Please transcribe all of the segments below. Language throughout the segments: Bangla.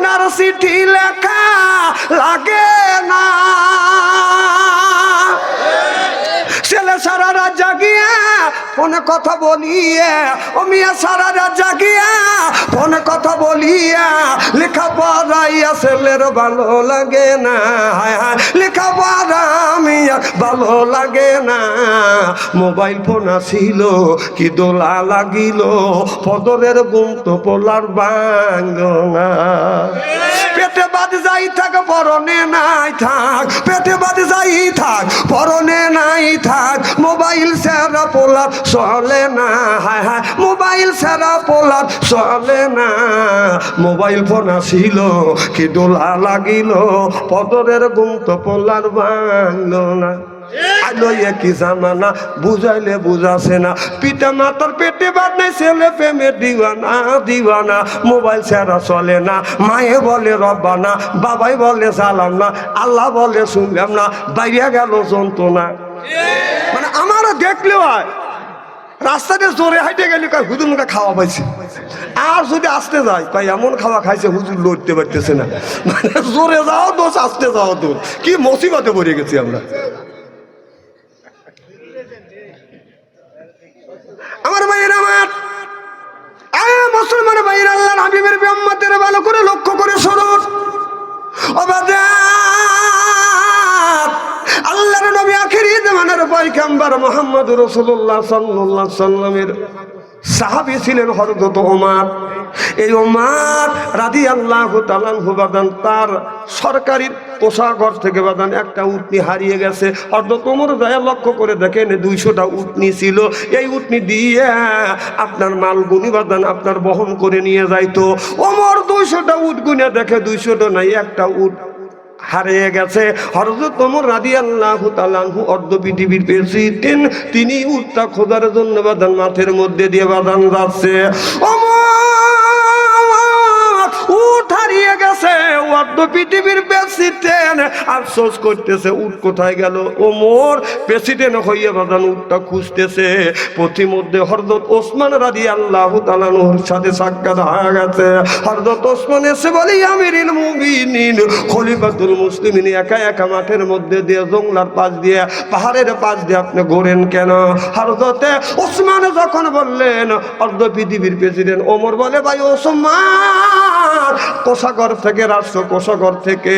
ঠিকানার চিঠি লেখা লাগে না, ছেলে সারা রাত জাগিয়া ফোনে কথা বলিয়া, ও মিয়া সারা রাত জাগিয়া ফোনে কথা বলিয়া লেখা পড়াইয়া ছেলের ভালো লাগে না, হায় হায় লেখা পড়া মিয়া ভালো লাগে না। মোবাইল ফোন আসিল কি দোলা লাগিল, ফদরের গুম তো পোলার ভাঙলো না। পেটে বাদ যাই থাক পরনে নাই থাক, পেটে বাদ যাই থাক পরনে নাই থাক, মোবাইল সেরা পোলার চলে না, হায় হায় মোবাইল সেরা পোলার চলে না। মোবাইল ফোন আসিল কি দোলা লাগিল, পদরের গুম তো পোলার ভাঙলো না। কি জামানা বুঝাইলে বুঝাছে না, পিতা মাতার পেটে বাদ নাই ছেলে প্রেমের দিওয়ানা দিওয়ানা। মোবাইল ছাড়া চলে না, মায়ে বলে রব্বানা, বাবাই বলে সালাম না, আল্লাহ বলে শুনলাম না, বাইরে গেল যন্ত্রণা। মানে আমারও দেখলেও হয় রাস্তাতে জোরে হাইটে গেলে কয় হুজুর মুখে খাওয়া পাইছে, আর যদি আসতে যায় কয় এমন খাওয়া খাইছে হুজুর লড়তে পারতেছে না। মানে জোরে যাও দোষ, আসতে যাও দোষ, কি মুসিবতে পড়ে গেছি আমরা। আমার ভাইয়ের আমার মুসলমান ভাইয়ের, আল্লাহর হাবিবের উম্মতের ভালো করে লক্ষ্য করে শুনুন। আল্লাহর নবী আখিরি জামানার পয়গম্বর মুহাম্মদ রাসূলুল্লাহ সাল্লাল্লাহু আলাইহি সাল্লামের সাহাবী ছিলেন হযরত ওমর। এই ওমর রাদিয়াল্লাহু তাআলা আনহু বাদান তার সরকারি কোষাগার থেকে বাদান একটা উটনি হারিয়ে গেছে। হযরত ওমর যায় লক্ষ্য করে দেখেন 200টা উটনি ছিল, এই উটনি দিয়ে আপনার মাল গুনি বাদান আপনার বহন করে নিয়ে যাইতো। ওমর 200টা উট গুনে দেখে 200টা নাই, একটা উট হারিয়ে গেছে। হযরত ওমর রাদিয়াল্লাহু তাআলা আনহু অর্ধ পৃথিবীর প্রেসিডেন্ট, তিনি উটটা খোঁজার জন্য বাদান মাঠের মধ্যে দিয়ে বাদান যাচ্ছে। উট হারিয়ে গেছে, অর্ধ পৃথিবীর প্রেসিডেন্ট আফসোস করতেছে উট কোথায় গেল। ওমর প্রেসিডেন্ট হইয়া বাদান উটটা খুঁজতেছে। পথিমধ্যে হযরত ওসমান রাদিয়াল্লাহু তাআলা আনহুর সাথে সাক্ষাৎ হয়ে গেছে। হযরত ওসমান এসে বলে আমিরুল মুমিনিন খলিফাতুল মুসলিমিন, একা একা মাঠের মধ্যে দিয়ে জঙ্গলার পাশ দিয়ে পাহাড়ের পাশ দিয়ে আপনি ঘোরেন কেন? হযরতে ওসমান যখন বললেন অর্ধ পৃথিবীর প্রেসিডেন্ট, ওমর বলে ভাই ওসমান, কোষাগার থেকে রাষ্ট্র কোষাগার থেকে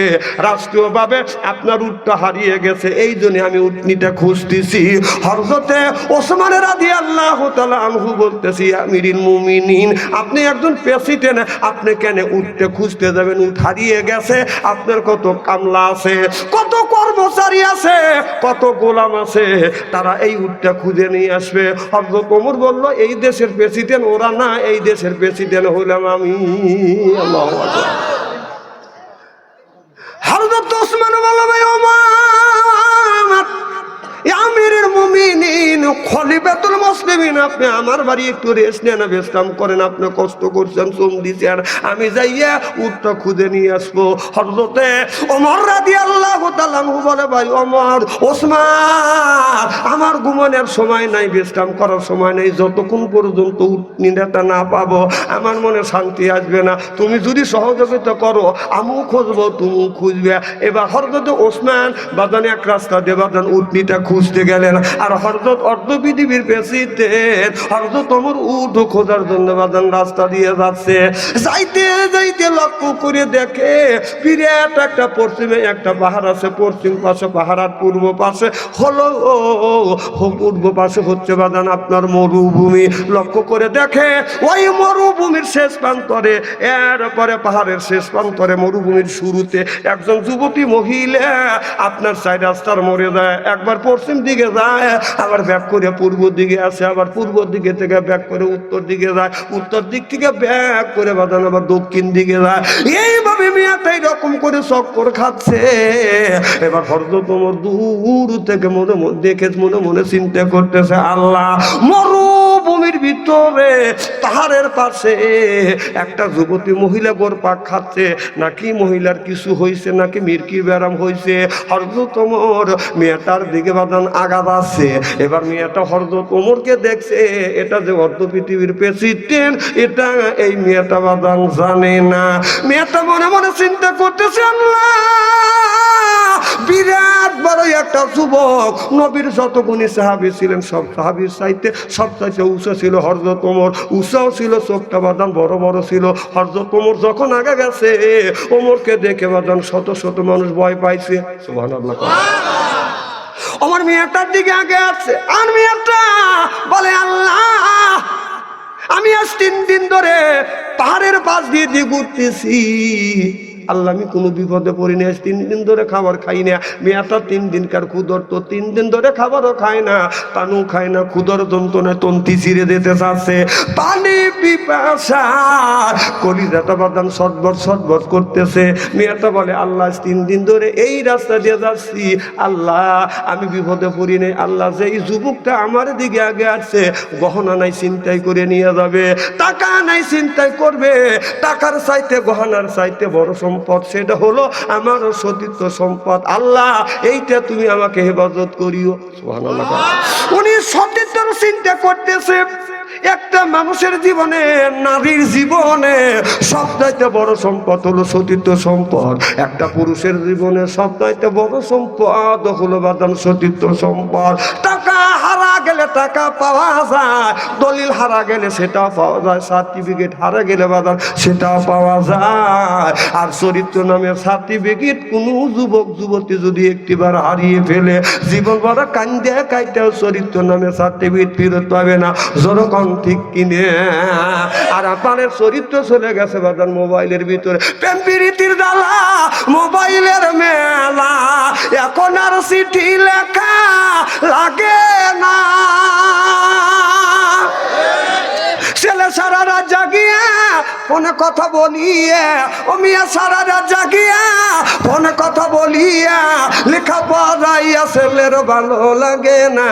রাষ্ট্রীয়ভাবে আপনার উটটা হারিয়ে গেছে, এই জন্য আমি উটনিটা খুঁজতেছি। হযরতে ওসমান রাদিয়াল্লাহু তাআলা আনহু বলতেছি আমিরুল মুমিনিন, আপনি একজন প্রেসিডেন্ট, আপনি কেন উটটা খুঁজতে যাবেন? উট হারিয়ে গেছে, আপনার কত কামলা আছে, কত কর্মচারী আছে, কত গোলাম আছে, তারা এই উটটা খুঁজে নিয়ে আসবে। হযরত ওমর বলল এই দেশের প্রেসিডেন্ট ওরা না, এই দেশের প্রেসিডেন্ট হইলাম আমি। আল্লাহু আকবার। হযরত ওসমান বলল ভাই ওমর, আমিরুল মুমিনিন খলিফাতুল মুসলিমিন, আপনি আমার বাড়ি একটু রেস্ট নেন, বিশ্রাম করেন, আপনি কষ্ট করছেন, শ্রম দিচ্ছেন, আমি যাইয়া উটটা খুঁজে নিয়ে আসবো। হযরতে ওমর রাদিয়াল্লাহু তাআলা আনহু বলে ভাই ওমর, ওসমান, আমার ঘুমানোর সময় নাই, বিশ্রাম করার সময় নাই, যতক্ষণ পর্যন্ত উটনিটা না পাবো আমার মনে শান্তি আসবে না, তুমি যদি সহযোগিতা করো আমিও খুঁজবো, তুমিও খুঁজবে। এবার হযরত ওসমান বাদান এক রাস্তা দিয়ে বাদান উটনিটা খুঁজতে গেলেন, আর হযরত অর্ধ পৃথিবীর প্রেসিডেন্ট হযরত ওমর উট খোঁজার জন্য বাদান রাস্তা দিয়ে যাচ্ছে। যাইতে যাইতে লক্ষ্য করে দেখে বিরাট একটা পশ্চিমে একটা পাহাড় আছে, পশ্চিম পাশে পাহাড় আর পূর্ব পাশে হলো পূর্ব পাশে হচ্ছে বাদান আপনার মরুভূমি। লক্ষ্য করে দেখে ওই মরুভূমির শেষ প্রান্তরে, এরপরে পাহাড়ের শেষ প্রান্তরে মরুভূমির শুরুতে একজন যুবতী মহিলা আপনার চাই রাস্তার মরে যায়, একবার পশ্চিম দিকে যায়, আবার ব্যাক করে পূর্ব দিকে আসে, আবার পূর্ব দিকে থেকে ব্যাক করে উত্তর দিকে যায়, উত্তর দিক থেকে ব্যাক করে বাদান আবার দক্ষিণ দিকে যায়। এইভাবে মেয়েটা এরকম করে চক্কর খাচ্ছে। এবার হযরত ওমর দূর থেকে মনে মনে দেখে মনে মনে চিন্তা করতেছে, আল্লাহ, মরুভূমির ভিতরে পাহাড়ের পাশে একটা যুবতী মহিলা গোরপাক খাচ্ছে, নাকি মহিলার কিছু হয়েছে, নাকি মির্কি ব্যারাম হয়েছে। হযরত ওমর মেয়েটার দিকে বাদান আগাচ্ছে। এবার মেয়েটা হযরত ওমরকে দেখছে, এটা যে অর্ধ পৃথিবীর প্রেসিডেন্ট এটা এই মেয়েটা বাদান জানে না। মেয়েটা মনে মনে চিন্তা করতেছে, আল্লাহ, বিরাট বড় একটা যুবক, নবীর যত গুণী সাহাবী ছিলেন সব সাহাবীর চাইতে সবচাইতে উঁচু ছিল হযরত ওমর, উঁচাও ছিল, চোখটা বাদান বড় বড় ছিল। হযরত ওমর যখন আগে গেছে, ওমরকে দেখে বাদান শত শত মানুষ ভয় পাইছে। সুবহানাল্লাহ। আমার মেয়েটার দিকে আগে আছে, আর মেয়েটা বলে, আল্লাহ, আমি আজ 3 দিন ধরে পাহাড়ের পাশ দিয়ে ঘুরতেছি, আল্লাহ, আমি কোনো বিপদে পড়ি না। 3 দিন ধরে খাবার খাই না। মেয়েটা 3 দিনকার ক্ষুধর, তো 3 দিন ধরে খাবারও খায় না, পানও খায় না, ক্ষুধর যন্ত্রণায় তন্তি ছিঁড়ে যেতে চাচ্ছে, পানি পিপাসা কলিজাটা বাদাম সটবট সটবট করতেছে। মেয়েটা বলে, আল্লাহ, 3 দিন ধরে এই রাস্তা দিয়ে যাচ্ছি, আল্লাহ, আমি বিপদে পড়ি নাই। আল্লাহ, যে এই যুবকটা আমার দিকে আগে আসছে, গহনা নাই চিন্তাই করে নিয়ে যাবে, টাকা নাই চিন্তাই করবে, টাকার চাইতে গহনার চাইতে বড় সম্পদ সেটা হলো আমার সতীত্ব সম্পদ। আল্লাহ, এইটা তুমি আমাকে হেফাজত করিও। সুবহানাল্লাহ। উনি সতীত্বের চিন্তা করতেছে। একটা মানুষের জীবনে, নারীর জীবনে সবচাইতে বড় সম্পদ হলো সতীত্ব সম্পদ। একটা পুরুষের জীবনে সবচাইতে বড় সম্পদ হলো বাদাম সতীত্ব সম্পদ। টাকা হারা গেলে টাকা পাওয়া যায়, দলিল হারা গেলে সেটাও পাওয়া যায়, সার্টিফিকেট হারা গেলে বাদাম সেটাও পাওয়া যায়। আর চরিত্র নামের সার্টিফিকেট কোনো যুবক যুবতী যদি একটিবার হারিয়ে ফেলে, জীবন বড় কান্দে কাইতেও চরিত্র নামের সার্টিফিকেট ফেরত পাবে না। যখন ঠিক কিনে আর আপনার চরিত্র চলে গেছে বাদান মোবাইলের ভিতরে, প্রেম প্রীতির জ্বালা, মোবাইলের মেলা, এখন আর চিঠি লেখা লাগে না। ছেলে সারা রাত জাগিয়া ফোনে কথা বলিয়ে, ও মিয়া সারা রাত জাগিয়া ফোনে কথা বলিয়া, লেখা পড়াইয়া ছেলের ভালো লাগে না,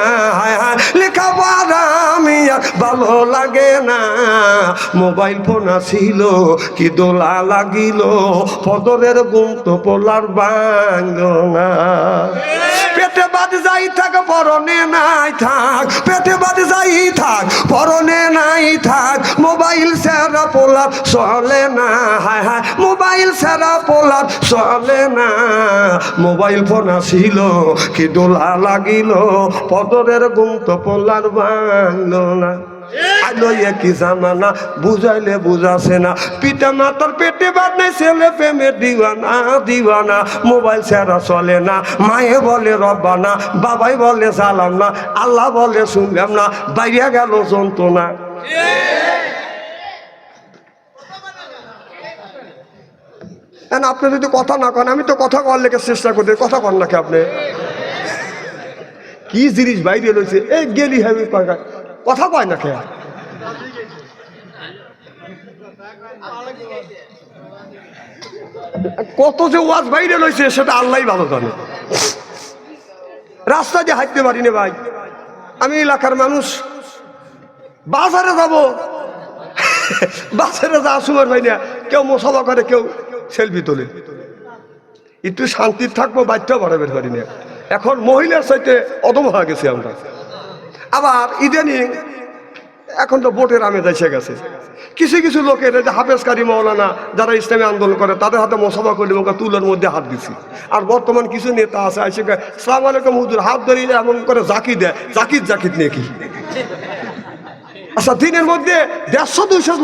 লেখা পড়া মিয়া ভালো লাগে না। মোবাইল ফোন আসিল কি দোলা লাগিল, ফদরের গুম তো পোলার বাঙ্গো না। পেটে বাদ যাই থাক পরনে নাই থাক, পেটে বাদ যাই থাক পরনে নাই থাক, মোবাইল সেরা পোলার চলে না, হায় হায়, মোবাইল সেরা পোলার চলে না। মোবাইল ফোন আসিল কি দোলা লাগিল, পদরের গুম তো পোলার বাংলো না। কি জামানা বুঝাইলে বুঝাছে না, পিতা মাতার পেটে বাদ নাই, ছেলে প্রেমের দিওয়ানা দিওয়ানা। মোবাইল ছাড়া চলে না, মায়ে বলে রব্বানা, বাবাই বলে সালাম না, আল্লাহ বলে শুনলাম না, বাইরে গেল যন্ত্রণা। আপনি যদি কথা না কন, আমি তো কথা কর লেগে চেষ্টা করতে, কথা কন নাকি আপনি? কি জিনিস বাইরে রয়েছে, এই গেলি হাবি কথা কয় না খেয়া। কত যে ওয়াজ বাইরে রয়েছে সেটা আল্লাহ ভালো জানে। রাস্তা দিয়ে হাঁটতে পারি না ভাই, আমি এলাকার মানুষ, বাজারে যাব, বাজারে যাওয়ার সময় ভাই না কেউ মোসাফা করে, কেউ সেলফি তোলে, একটু শান্তি থাকবো, বাচ্চাও বাড়াবের পারি না। এখন মহিলার সাথে অদম হয়ে গেছি আমরা। আবার ইদানিং এখন তো ভোটের আমেজ এসে গেছে, কিছু কিছু লোকের যে হাফেজকারী মৌলানা যারা ইসলামী আন্দোলন করে তাদের হাতে মোসাফা করলে ওকে তুলোর মধ্যে হাত দিচ্ছি। আর বর্তমান কিছু নেতা আছে এসে সালাম আলাইকুম হুজুর, হাত ধরিয়ে এমন করে জাকি দেয়, জাকিত নিয়ে কি। আচ্ছা, দিনের মধ্যে 150-200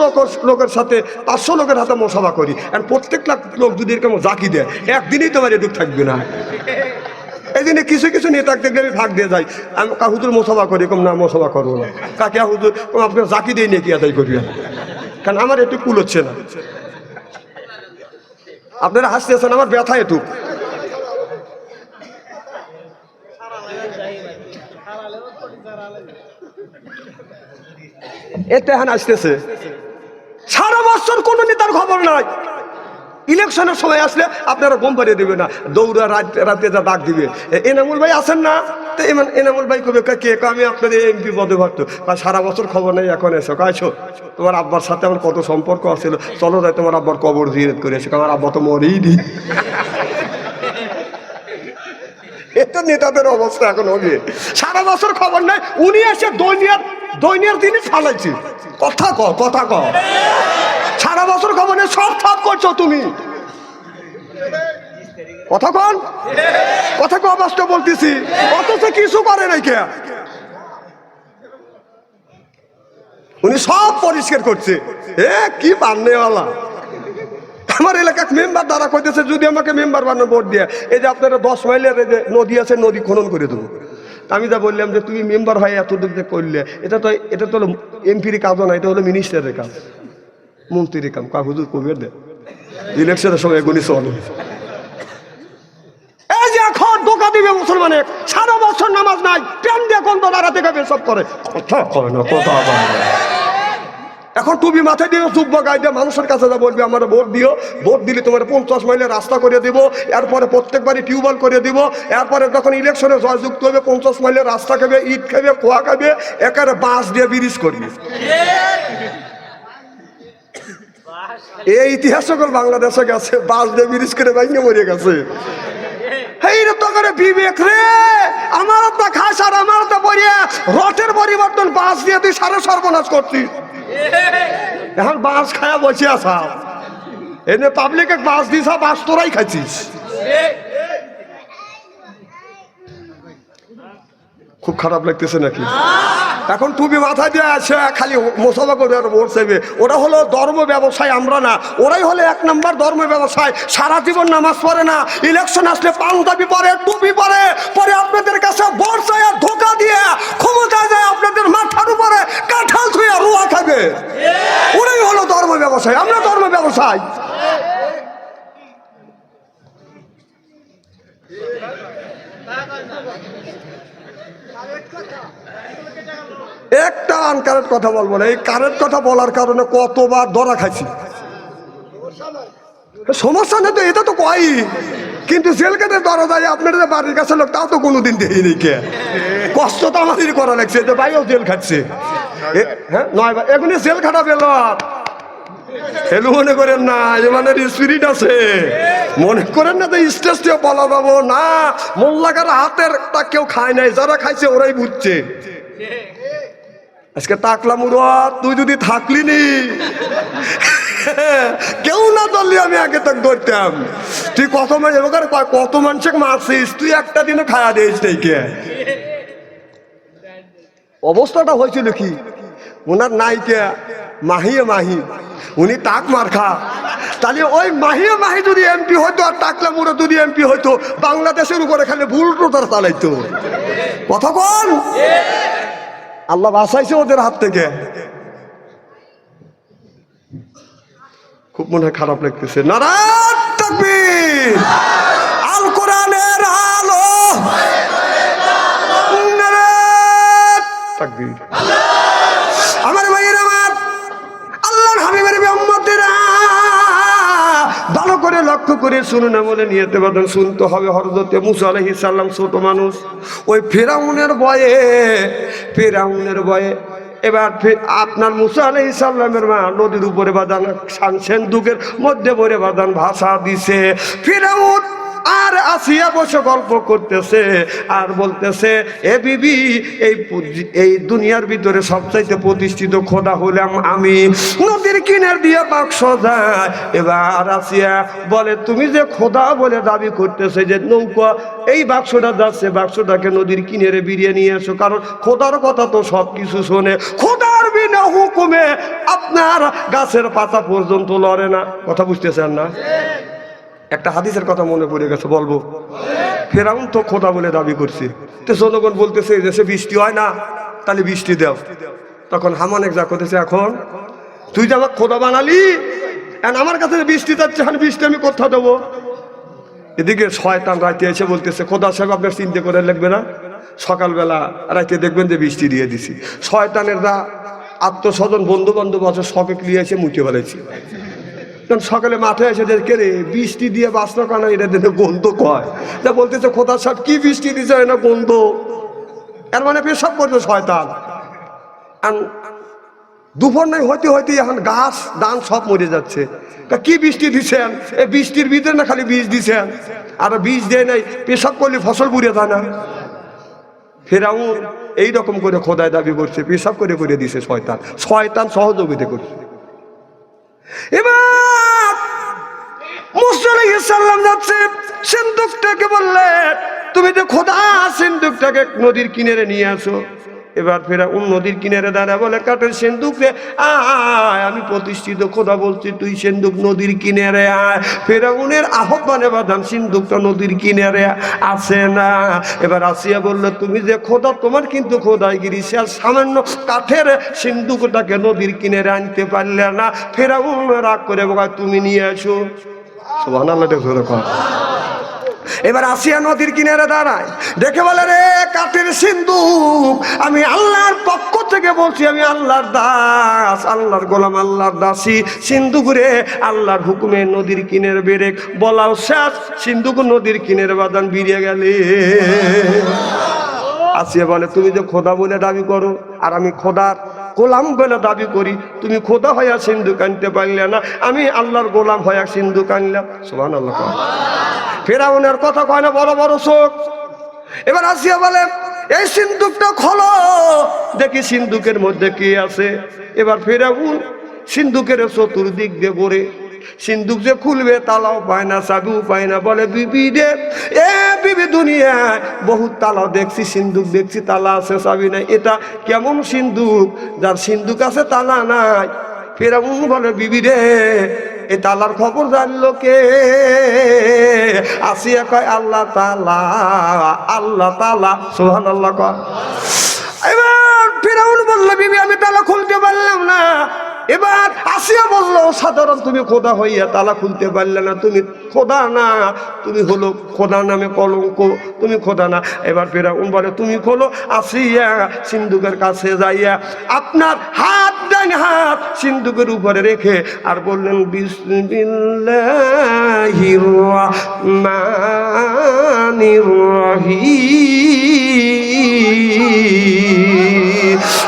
লোকের সাথে 500 লোকের হাতে মোসাফা করি, আর প্রত্যেকটা লোক যদি এরকম জাকি দেয়, একদিনই তোমার এটুক থাকবে না। এই জন্য কিছু কিছু নেতাকে দেখলে আমি ভাগ দিয়ে যাই, আমি হুজুর মোসাফা করি, কম না মোসাফা করবো না, কাকে হুজুর আপনার জাকি দিয়ে নিয়ে কি আদায় করি, কারণ আমার একটু কুল হচ্ছে না। আপনারা হাসতেছেন, আমার ব্যথা একটু। এতে হান আসতেছে, সারা বছর কোন নেতার খবর নাই, ইলেকশনের সময় আসলে আপনারা গম পাড়িয়ে দেবে না, দৌড়া রাতে যা ডাক দিবে, এনামুল ভাই আছেন না? তো এনামুল ভাই কবে কে আমি আপনাদের এমপি পদে ভাবতো, সারা বছর খবর নেই, এখন এসো কাছো তোমার আব্বার সাথে আমার কত সম্পর্ক আছিল, চলো রায় তোমার আব্বার কবর জিয়ারত করে এসে, আমার আব্বা তো মরেই নি। এটা নেতাদের অবস্থা এখন হবে, সারা বছর খবর নাই, উনি এসে দৈনিয়ার দিনই ফালাইছি। কথা ক সারা বছর খবর নেই, সব ঠাপ করছো তুমি। কথা অবস্থা বলতেছি, অথচ কিছু করে নাই কে, উনি সব পরিষ্কার করছে। কি বান্নেওয়ালা। আমার এলাকার মেম্বার দ্বারা কইতেছে যদি আমাকে মেম্বার বানানো ভোট দিয়ে, এই যে আপনারা 10 মাইলের যে নদী আছে, নদী খনন করে দেবো। আমি যা বললাম যে তুমি মেম্বার হয় এতটুকু যে করলে, এটা তো হলো এমপির কাজও না, এটা হলো মিনিস্টারের কাজ, মন্ত্রীর কাম। হুজুর কবির দে ইলেকশনের সময় এগুলি চলে। এই যে এখন ধোকা দিবে মুসলমানের, সারা বছর নামাজ নাই, ট্রেন দিয়ে কোন দাঁড়াতে গেবে সব করে, কথা কয় না, কথা বলে। এখন টুপি মাথায় দিয়ে চুপ গাই দিয়ে মানুষের কাছে যা বলবি আমার ভোট দিও, ভোট দিলে তোমার 50 মাইলের রাস্তা করে দিব, এরপরে প্রত্যেকবারই টিউবওয়েল করে দিব, এরপরে যখন ইলেকশনে জয়যুক্ত হবে 50 মাইলের রাস্তা খাবে, ইট খাবে, খোয়া খাবে, একেবারে বাঁশ দিয়ে ব্রিজ করবি। এই ইতিহাস সকল বাংলাদেশে গেছে, বাঁশ দিয়ে ব্রিজ করে ভাঙে মরে গেছে। বিবেক রে, আমার তো খাস আর আমার তো পড়িয়া রথের পরিবর্তন বাঁশ দিয়ে তুই সারা সর্বনাশ করছিস। এখন বাঁশ খায়া বসে আসা, এনে পাবলিকে বাঁশ দিস, বাঁশ তোরাই খাচ্ছিস। খুব খারাপ লাগতেছে নাকি? এখন তুমি মাথায় দিয়ে আছে খালি মোসাফা করে আর ভোট চাইবে, ওরা হলো ধর্ম ব্যবসায়, আমরা না। ওরাই হলো 1 নম্বর ধর্ম ব্যবসায়, সারা জীবন নামাজ পড়ে না, ইলেকশন আসলে পাঞ্জাবি পরে, টুপি পরে, পরে আপনাদের কাছে ভোট চাই আর ধোকা দিয়ে ক্ষমতা যায় আপনাদের মাথার উপরে কাঁঠাল ছুঁয়ে রুয়া খাবে। ওরাই হলো ধর্ম ব্যবসায়, আমরা ধর্ম ব্যবসায়। একটা আনকারেক্ট কথা বলবো না, এই কারেক্ট কথা বলার কারণে কতবার ধরা খাইছি। সমস্যা নেই তো, এটা তো কয়, কিন্তু জেল কেটে ধরা যায় আপনাদের বাড়ির কাছে লোক, তাও তো কোনোদিন দেখিনি। কে কষ্ট তো আমাদের করা লাগছে, যে ভাইও জেল খাচ্ছে। হ্যাঁ নয় ভাই, এখনই জেল খাটাবে হেলু মনে করেন না, এ মানে স্পিরিট আছে, মনে করেন না যে স্টেজ দিয়ে বলা যাবো না। মোল্লাকার হাতের তা কেউ খায় নাই, যারা খাইছে ওরাই বুঝছে। আজকে তাকলাম উড়াত, তুই যদি থাকলি নি, কেউ না ধরলি আমি আগে তাক ধরতাম। তুই কত মানুষকে মারছিস, তুই একটা দিনে খায়া দিস নাই কে? অবস্থাটা হয়েছিল কি, ওনার নায়িকা মাহি উনি টাক মার খা, তাহলে ওই মাহি যদি এমপি হইতো আর টাকলা মুড়ো যদি এমপি হইতো, বাংলাদেশের উপরে খালি ভুল টোটার চালাইতো। কথা কোন আল্লাহ বাঁচাইছে ওদের হাত থেকে। খুব মনে হয় খারাপ লাগতেছে। নারায়ণ তাকবীর, আল কোরআনের আলো, নারায়ণ তাকবীর। আমার ভাইয়ের, আমার আল্লাহর হাবিবের উম্মতেরা ভালো করে লক্ষ্য করে শুনুন, বলে নিয়তে বাদন শুনতে হবে। হযরত মুসা আলাইহিস সালাম ছোট মানুষ, ওই ফেরাউনের ভয়ে এবার আপনার মুসা আলাইহিস সালামের মা নদীর উপরে বাঁধান সেন্দুকের মধ্যে পড়ে বাঁধান ভাষা দিছে। ফেরাউন আর আসিয়া বসে গল্প করতেছে আর বলতেছে, এ বিবি, এই দুনিয়ার ভিতরে সবচাইতে প্রতিষ্ঠিত খোদা হলাম আমি। নদীর কিনার দিয়ে বাক্স যায়। এবার আসিয়া বলে, তুমি যে খোদা বলে দাবি করতেছে, যে নৌকা এই বাক্সটা যাচ্ছে, বাক্সটাকে নদীর কিনারে বিরিয়ে নিয়ে এসো, কারণ খোদার কথা তো সব কিছু শোনে। খোদার বিনা হুকুমে আপনার গাছের পাতা পর্যন্ত লড়ে না। কথা বুঝতেছেন না? একটা হাদিসের কথা মনে পড়ে গেছে, বলবো। ফেরাউন তো খোদা বলে দাবি করছে, তো জনগণ বলতেছে এই দেশে বৃষ্টি হয় না, তাহলে বৃষ্টি দাও। তখন হামান এক যা করতেছে, এখন তুই যে আমার খোদা বানালি, আমার কাছে বৃষ্টি যাচ্ছে, এখন বৃষ্টি আমি কোথাও দেবো? এদিকে শয়তান রাতে এসে বলতেছে, খোদা সাহেব আপনার চিন্তা করে লাগবে না, সকালবেলা রাতে দেখবেন যে বৃষ্টি দিয়ে দিছি। শয়তানের যা আত্মস্বজন বন্ধু বান্ধব আছে, সবে ক্লিয়ে এসে মুখে ফেলেছি। তখন সকালে মাঠে এসে কে রে বৃষ্টি দিয়ে বাঁচলো কেন, এটা দিতে গন্ধ কয়। তা বলতেছে খোদা সাহেব কি বৃষ্টি দিছে না গন্ধ, এর মানে পেশাব করবে শয়তান। দুপুর নাই হইতে হইতে এখন গাছ দান সব মরে যাচ্ছে। তা কি বৃষ্টি দিছেন? এই বৃষ্টির ভিতরে না খালি বীজ দিছেন, আর বীজ দেয় নাই, পেশাব করলে ফসল বুড়ে যায় না। ফেরাউন এইরকম করে খোদায় দাবি করছে, পেশাব করে করে দিছে শয়তান, শয়তান সহযোগিতা করছে। এবার মুসা আলাইহিস সালাম যাচ্ছে, সিন্দুকটাকে বললে তুমি যে খোদা সিন্দুকটাকে নদীর কিনারে নিয়ে আসো। এবার ফেরাউন নদীর কিনারে দাঁড়ায় বলে কাঠের সিন্দুক রে আয়, আমি প্রতিষ্ঠিত খোদা বলছি তুই সিন্দুক নদীর কিনারে আয়। ফেরাউনের আহ্বানে বাদাম সিন্দুকটা নদীর কিনারে আসে না। এবার আসিয়া বলল তুমি যে খোদা, তোমার কিন্তু খোদাইগিরি, সে সামান্য কাঠের সিন্দুকটাকে নদীর কিনারে আনতে পারলে না। ফেরাউন রাগ করে বলে তুমি নিয়ে আসো। সুবহানাল্লাহ। দেখো এবার আসিয়া নদীর কিনারে দাঁড়ায়, দেখে বলে রে কাঠের সিন্দুক, আমি আল্লাহর পক্ষ থেকে বলছি, আমি আল্লাহর দাস, আল্লাহর গোলাম, আল্লাহর দাসী। সিন্দুক রে আল্লাহর হুকুমে নদীর কিনারে বেড়ে বলাও শেষ, সিন্দুক নদীর কিনারে বাদান বেরিয়ে গেলে। আসিয়া বলে তুমি যে খোদা বলে দাবি করো, আর আমি খোদার গোলাম বলে দাবি করি, তুমি খোদা হইয়া সিন্দুক আনতে পারলে না, আমি আল্লাহর গোলাম হইয়া সিন্দুক আনলাম। সুবহানাল্লাহ। ফেরাউনের কথা কয় না, বড় বড় চোখ। এবার আসিয়া বলে এই সিন্দুকটা খোলো, দেখি সিন্দুকের মধ্যে কি আছে। এবার ফেরাউন সিন্দুকের চতুর্দিক দিয়ে ঘুরে, সিন্দুক যে খুলবে তালাও পায় না, চাবিও পায় না। বলে বিবি রে, এ বিবি দুনিয়ায় বহুত তালা দেখছি, সিন্দুক দেখছি, তালা আছে চাবি নাই, এটা কেমন সিন্দুক যার সিন্দুক আছে তালা নাই? ফেরাউন বলে বিবি রে, এই তালার খবর জানলো কে? আসিয়া কয় আল্লাহ তাআলা, আল্লাহ তাআলা। সুবহানাল্লাহ কয়। এবার ফেরাউন বলল বিবি আমি তালা খুলতে পারলাম না। এবার আসিয়া বললো সাধারণ তুমি খোদা হইয়া তালা খুলতে পারলে না, তুমি খোদা না, তুমি হলো খোদা নামে কলঙ্ক, তুমি খোদা না। এবার ফেরাউন বলে তুমি খোলো। আসিয়া সিন্দুকের কাছে যাইয়া আপনার হাত, ডান হাত সিন্দুকের উপরে রেখে আর বললেন বিসমিল্লাহির রহমানির রহিম।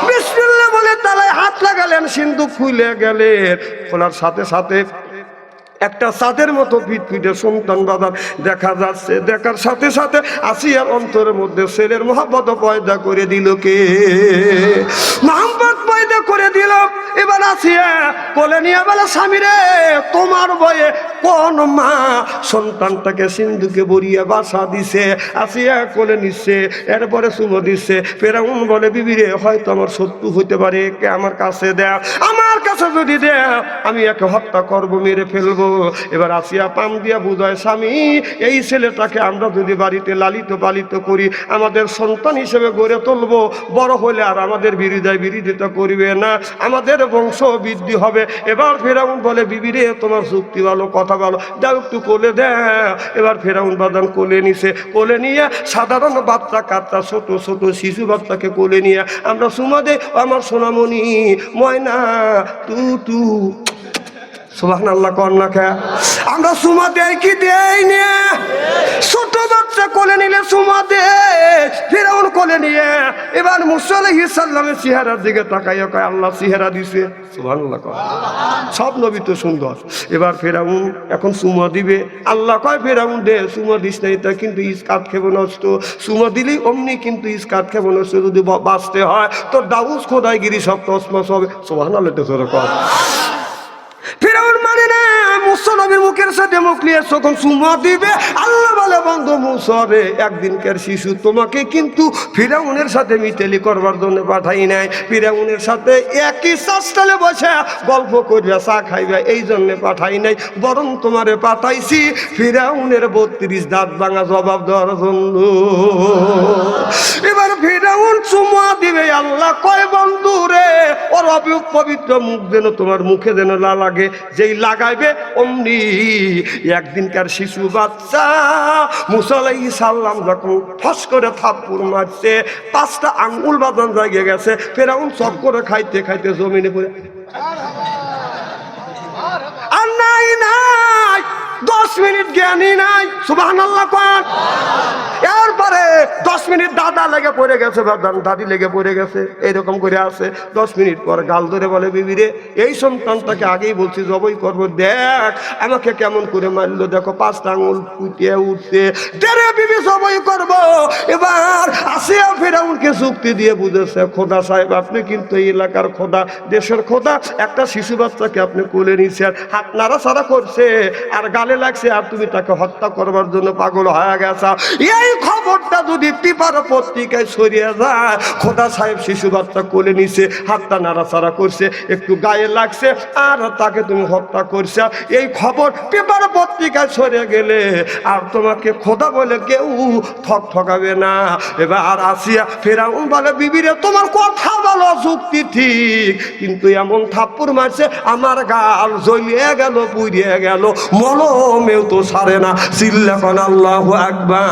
বিসমিল্লাহ বলে তালায় হাত লাগালেন, সিন্দুক খুলে গেলেন। খোলার সাথে সাথে একটা চাঁদের মতো পিটপিটে সন্তান বাজার দেখা যাচ্ছে। দেখার সাথে সাথে আসিয়ার অন্তরের মধ্যে ছেলের মহব্বত পয়দা করে দিল কে? মহব্বত পয়দা করে দিল। এবার আসিয়া কোলে নিয়ে বলে স্বামী রে, তোমার বয়ে কোন মা সন্তানটাকে সিন্ধুকে বরিয়ে বাসা দিছে? আসিয়া কোলে নিচ্ছে, এরপরে চুমো দিচ্ছে। ফেরাউন বলে বিবি রে, হয়তো আমার শত্রু হইতে পারে, কে আমার কাছে দেয়, আমার কাছে যদি দেয় আমি একে হত্যা করবো, মেরে ফেলবো। এবার আসিয়া পাম দিয়া বুঝায় স্বামী, এই ছেলেটাকে আমরা যদি বাড়িতে লালিত পালিত করি, আমাদের সন্তান হিসেবে গড়ে তুলবো, বড় হলে আর আমাদের বিরোধিতা করিবে না, আমাদের বংশ বৃদ্ধি হবে। এবার ফেরাউন বলে বিবি রে, তোমার যুক্তি ভালো, কথা ভালো, দাও একটু কোলে দেয়। এবার ফেরাউন বাদান কোলে নিছে। কোলে নিয়ে সাধারণ বাচ্চা কাচ্চা ছোট ছোট শিশু বাচ্চাকে কোলে নিয়ে আমরা সুমা দে, আমার সোনামণি ময়না টুটু। সুবহানাল্লাহ কন্যা খা আমরা সুমা দেই কি দেই না? ছোট বাচ্চা কোলে নিলে সুমা দে। ফেরাউন কোলে নিয়ে এবার মুসা আলাইহিস সালামের চেহারার দিকে তাকাইয়া কয় আল্লাহ চেহারা দিছে। সুবহানাল্লাহ কয়। সব নবী তো সুন্দর। এবার ফেরাউন এখন সুমা দিবে। আল্লাহ কয় ফেরাউন দে, সুমা দিস নাই তা কিন্তু ইসকাত খেব নষ্ট। সুমা দিলেই অমনি কিন্তু ইসকাত খেব নষ্ট। যদি বাঁচতে হয় তোর দাউস খোদাইগিরি সব তসমস হবে। সুবহানাল্লাহ তো তোর কয়। ফেরাউন মানে না, মুসা নবীর মুখের সাথে মুখ নিয়ে যখন চুমা দিবে, আল্লাহ বলে বন্ধু মুসা রে, একদিনকার শিশু, তোমাকে কিন্তু ফেরাউনের সাথে মিতেলি করবার জন্য পাঠাই নাই। ফেরাউনের সাথে একই চাষতলে বসে গল্প করবে, চা খাইবে, এই জন্যে পাঠাই নাই, বরং তোমারে পাঠাইছি ফেরাউনের 32 দাঁত ভাঙা জবাব দেওয়ার জন্য। এবার ফেরাউন চুমা দিবে। আল্লাহ কয় বন্ধু রে, ওর পবিত্র মুখ যেন তোমার মুখে যেন লাগে, যেই লাগাইবে অমনি একদিনকার শিশু বাচ্চা মুসা আলাইহিস সালাম যখন ফস করে থাপ্পড় মারছে, 5টা আঙ্গুল বাদান জায়গা গেছে। ফেরাউন সব করে খাইতে খাইতে জমিনে পড়ে আর নাই 10 মিনিট জ্ঞানী নাই, সুবহানাল্লাহ কোন। এরপরে 10 মিনিট দাদা লেগে পড়ে গেছে, দাদি লেগে পড়ে গেছে, এইরকম করে আছে। 10 মিনিট পর গাল ধরে বলে, বিবি রে, এই সন্তানটাকে আগেই বলছি জবাই করবো, দেখ আমাকে কেমন করে মারলো, দেখো 5টা আঙুল ফুটিয়ে উঠছে, দেরে বিবি জবাই করবো। এবার আসিয়া ফেরাউনকে যুক্তি দিয়ে বুঝেছে, খোদা সাহেব আপনি কিন্তু এই এলাকার খোদা, দেশের খোদা, একটা শিশু বাচ্চাকে আপনি কোলে নিয়েছেন, হাত নাড়াচাড়া করছে আর গালে লাগছে, আর তুমি তাকে হত্যা করবার জন্য পাগল হয়ে গেছে। এই খবরটা যদি পেপার পত্রিকায় ছড়িয়ে যায়, খোদা সাহেব শিশু বাচ্চা কোলে নিছে, হাতটা নাড়াচাড়া করছে, একটু গায়ে লাগছে, আর তাকে তুমি হত্যা করছে, এই খবর পেপার পত্রিকায় ছড়িয়ে গেলে আর তোমাকে খোদা বলে কেউ ঠকাবে না। এবার আসিয়া ফেরাউন বলে, বিবিরে তোমার কথা বলো যুক্তি ঠিক, কিন্তু এমন থাপ্পড় মারছে আমার গাল জ্বলিয়ে গেল, পুড়িয়ে গেল, মলমেও তো সারে না, চিল্লাখন আল্লাহু আকবার।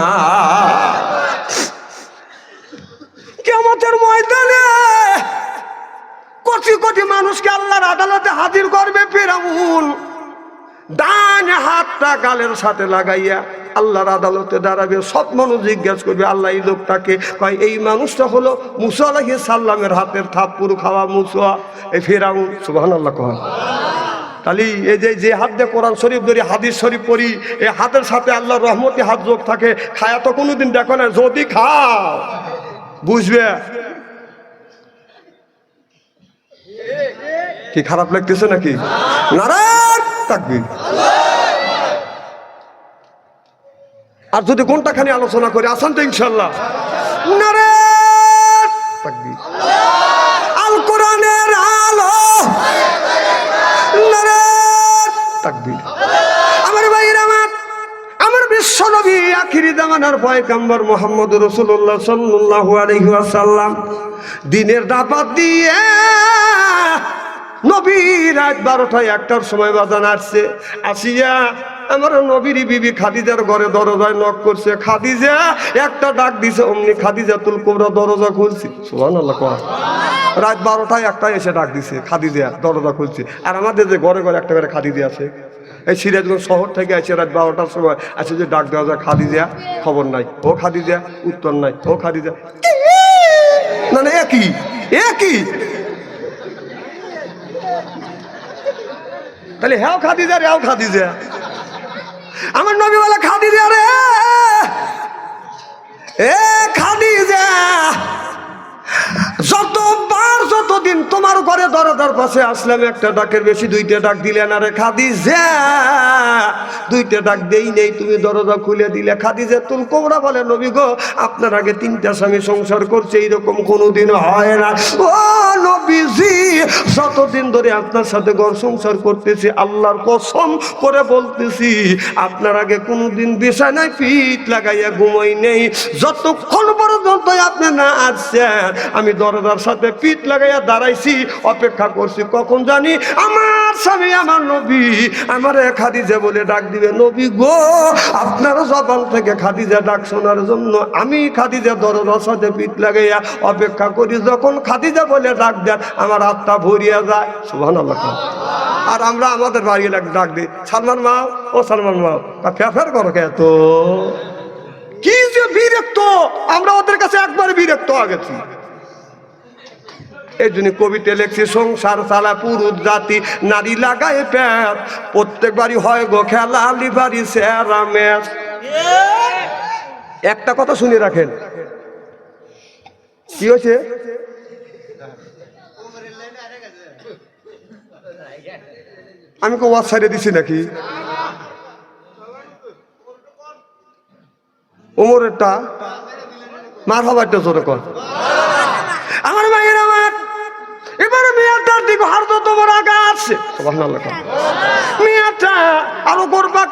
কিয়ামতের ময়দানে কোটি কোটি মানুষকে আল্লাহর আদালতে হাজির করবে ফেরাউন। ডান হাতটা গালের সাথে লাগাইয়া আল্লাহর আদালতে দাঁড়াবে, সব মানুষ জিজ্ঞাসা করবে, আল্লাহ এই লোকটাকে, কয় এই মানুষটা হলো মুসা আলাইহিস সালামের হাতের থাপ্পড় খাওয়া মুসা, এই ফেরাউন। সুবহানাল্লাহ কন। তাহলে এই যে হাত দিয়ে কোরআন শরীফ ধরি, হাদিস শরীফ পড়ি, এই হাতের সাথে আল্লাহর রহমতি হাত যোগ থাকে, খায়া তো কোনোদিন দেখো না, যদি খাও বুঝবে। কি খারাপ লাগতেছে নাকি? নারায়ণ তাকবীর। আর যদি কোনটাখানি আলোচনা করি, আসান তো ইনশাল্লাহ। নারায়ণ তাকবীর। আল কোরআনের আলো, নারায়ণ তাকবীর। আমার ভাইরা, আমার বিশ্ব নবী আখিরি জামানার পয়গম্বর মুহাম্মদুর রাসূলুল্লাহ সাল্লাল্লাহু আলাইহি ওয়াসাল্লাম দিনের দাওয়াত দিয়ে নবী রাত 12টায় 1টার সময় বাজান আসছে। আসিয়া আমার নবীর বিবি খাদিজার ঘরে দরজায় নক করছে। খাদিজা একটা ডাক দিছে, অমনি খাদিজাতুল কুবরা দরজা খুলছে। সুবহানাল্লাহ। রাত 12টায় 1টায় এসে ডাক দিছে, খাদিজা দরজা খুলছে। আর আমাদের যে ঘরে ঘরে একটা করে খাদিজা আছে, এই সিরাজগঞ্জ শহর থেকে আসে রাত 12টার সময় আসে, যে ডাক দেওয়া যায়, খাদিজা, খবর নাই, ও খাদিজা, উত্তর নাই, ও খাদিজা, মানে একই। তাহলে হ্যাঁ খাদিজা রে, হ্যাঁ খাদিজা। আমার নবী বলে, খাদিজা রে, এ খাদিজা, যতদিন তোমার ঘরে দরজার পাশে আসলাম, একটা ডাকের বেশি 2টা ডাক দিলে না রে খাদিজা, 2টা ডাক দেই নেই, তুমি দরজা খুলে দিলে। খাদিজাতুল কুবরা বলে, নবী গো, আপনার আগে 3টা স্বামী সংসার করছে, এইরকম কোনোদিন হয় না। ও নবীজি, যতদিন ধরে আপনার সাথে ঘর সংসার করতেছি, আল্লাহর কসম করে বলতেছি, আপনার আগে কোনোদিন বিছানায় পিঠ লাগাইয়া ঘুমাই নেই। যতক্ষণ পর্যন্ত আপনি না আসছেন, আমি দরজার সাথে পিঠ লাগাইয়া দাঁড়াইছি, অপেক্ষা করছি, কখন জানি আমার স্বামী, আমার নবী আমারে খাদিজা বলে ডাক দিবে। নবী গো, আপনার জবান থেকে খাদিজা ডাক শোনার জন্য আমি খাদিজা দরজার সাথে পিঠ লাগাইয়া অপেক্ষা করি। যখন খাদিজা বলে ডাক দেন, আমার আত্মা ভরিয়া যায়। সুবহানাল্লাহ। আর আমরা আমাদের বাড়ি ডাক দিই, সালমান মা, ও সালমান মা, ফেফের করো কে, তো কি যে বিরক্ত, আমরা ওদের কাছে একবারে বিরক্ত হয়ে গেছি। এই জন্য কবিতে লেখছি, সংসার চালা পুরুষ জাতি, নারী লাগায় প্যাঁচ, প্রত্যেক বাড়ি হয় গো খেলা, বাড়ি সেরা ম্যাচ। একটা কথা শুনে রাখেন, কি হয়েছে? আমি কো ওয়াজ সাইডে দিছি নাকি? ওমরেরটা মার হবারটা জোরে কর। আমার ভাইয়ের, আমার এবারে মেয়েটার দিকে হার তো তোমার আগা আছে। মেয়েটা আরো করবা